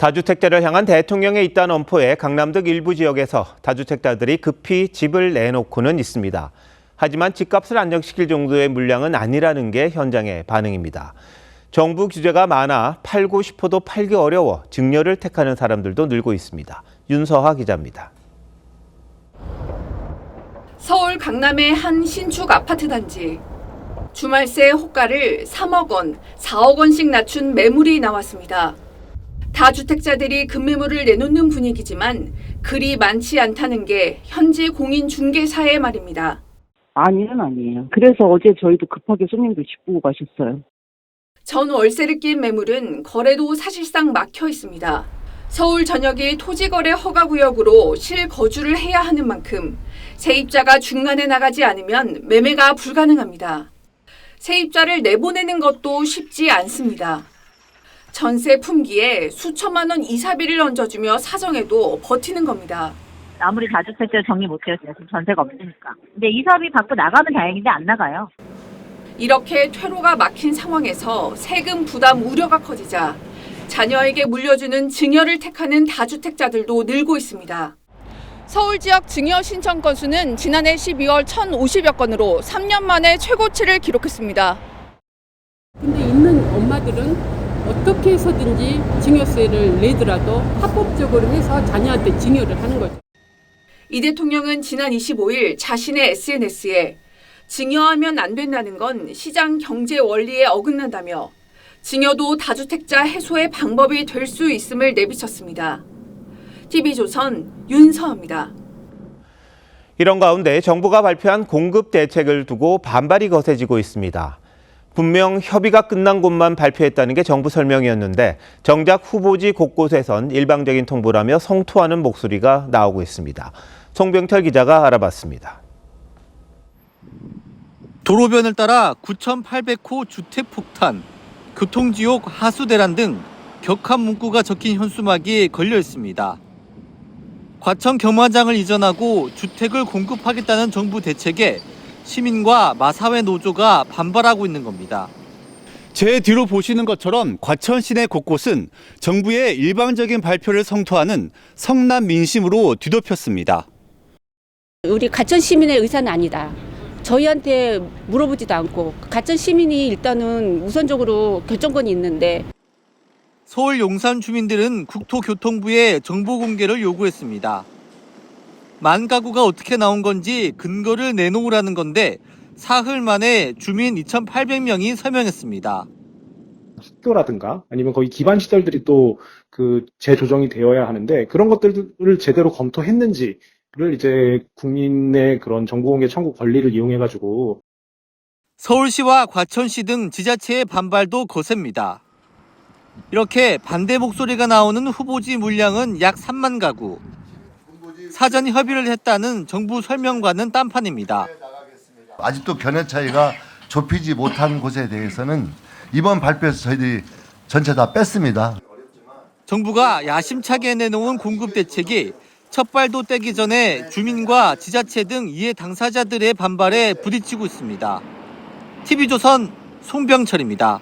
다주택자를 향한 대통령의 입단 엄포에 강남 등 일부 지역에서 다주택자들이 급히 집을 내놓고는 있습니다. 하지만 집값을 안정시킬 정도의 물량은 아니라는 게 현장의 반응입니다. 정부 규제가 많아 팔고 싶어도 팔기 어려워 증여를 택하는 사람들도 늘고 있습니다. 윤서하 기자입니다. 서울 강남의 한 신축 아파트 단지. 주말세 호가를 3억 원, 4억 원씩 낮춘 매물이 나왔습니다. 다주택자들이 급매물을 내놓는 분위기지만 그리 많지 않다는 게 현지 공인중개사의 말입니다. 아니에요. 그래서 어제 저희도 급하게 손님들 집 보고 가셨어요. 전 월세를 낀 매물은 거래도 사실상 막혀 있습니다. 서울 전역이 토지거래 허가구역으로 실거주를 해야 하는 만큼 세입자가 중간에 나가지 않으면 매매가 불가능합니다. 세입자를 내보내는 것도 쉽지 않습니다. 전세 품기에 수천만 원 이사비를 얹어주며 사정해도 버티는 겁니다. 아무리 다주택자 정리 못했어요. 지금 전세가 없으니까. 근데 이사비 받고 나가면 다행인데 안 나가요. 이렇게 퇴로가 막힌 상황에서 세금 부담 우려가 커지자 자녀에게 물려주는 증여를 택하는 다주택자들도 늘고 있습니다. 서울 지역 증여 신청 건수는 지난해 12월 1,050여 건으로 3년 만에 최고치를 기록했습니다. 근데 있는 엄마들은 어떻게 해서든지 증여세를 내더라도 합법적으로 해서 자녀한테 증여를 하는 거죠. 이 대통령은 지난 25일 자신의 SNS에 증여하면 안 된다는 건 시장 경제 원리에 어긋난다며 증여도 다주택자 해소의 방법이 될 수 있음을 내비쳤습니다. TV조선 윤서입니다. 이런 가운데 정부가 발표한 공급 대책을 두고 반발이 거세지고 있습니다. 분명 협의가 끝난 곳만 발표했다는 게 정부 설명이었는데 정작 후보지 곳곳에선 일방적인 통보라며 성토하는 목소리가 나오고 있습니다. 송병철 기자가 알아봤습니다. 도로변을 따라 9,800호 주택 폭탄, 교통지옥 하수대란 등 격한 문구가 적힌 현수막이 걸려 있습니다. 과천 경마장을 이전하고 주택을 공급하겠다는 정부 대책에 시민과 마사회 노조가 반발하고 있는 겁니다. 제 뒤로 보시는 것처럼 과천 시내 곳곳은 정부의 일방적인 발표를 성토하는 성남 민심으로 뒤덮였습니다. 우리 과천 시민의 의사는 아니다. 저희한테 물어보지도 않고 과천 시민이 일단은 우선적으로 결정권이 있는데. 서울 용산 주민들은 국토교통부에 정보 공개를 요구했습니다. 만 가구가 어떻게 나온 건지 근거를 내놓으라는 건데 사흘 만에 주민 2,800명이 서명했습니다. 숙소라든가 아니면 거기 기반 시설들이 또 그 재조정이 되어야 하는데 그런 것들을 제대로 검토했는지를 이제 국민의 그런 정보공개 청구 권리를 이용해가지고 서울시와 과천시 등 지자체의 반발도 거셉니다. 이렇게 반대 목소리가 나오는 후보지 물량은 약 3만 가구. 사전 협의를 했다는 정부 설명과는 딴판입니다. 아직도 견해 차이가 좁히지 못한 곳에 대해서는 이번 발표에서 저희들이 전체 다 뺐습니다. 정부가 야심차게 내놓은 공급 대책이 첫 발도 떼기 전에 주민과 지자체 등 이해 당사자들의 반발에 부딪히고 있습니다. TV조선 송병철입니다.